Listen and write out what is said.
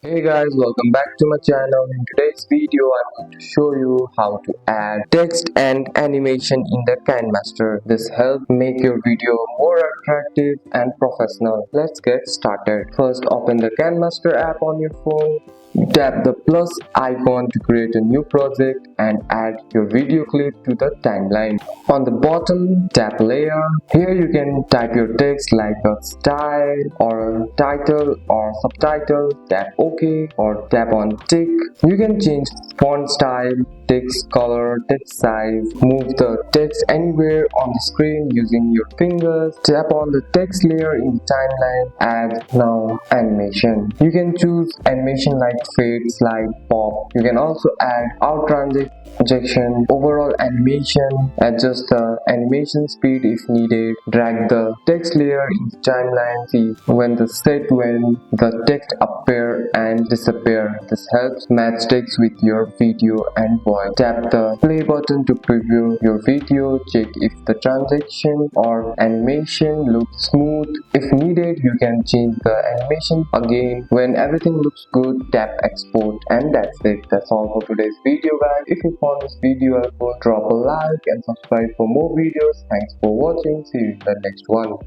Hey guys, welcome back to my channel. In today's video, I'm going to show you how to add text and animation in the KineMaster. This helps make your video more attractive and professional. Let's get started. First, open the KineMaster app on your phone. Tap the plus icon to create a new project and add your video clip to the timeline. On the bottom, tap layer. Here you can type your text like a style or a title or subtitle. Tap OK or tap on tick. You can change font style, text color, text size, move the text anywhere on the screen using your fingers. Tap on the text layer in the timeline. Add now animation. You can choose animation like fade, slide, pop. You can also add out transition, overall animation, adjust the animation speed if needed, drag the text layer in the timeline, see when the text appear and disappear. This helps match text with your video and voice. Tap the play button to preview your video. Check if the transition or animation looks smooth. If needed, you can change the animation again. When everything looks good, tap export, and that's it. That's all for today's video, guys. If you found this video helpful, drop a like and subscribe for more videos. Thanks for watching. See you in the next one.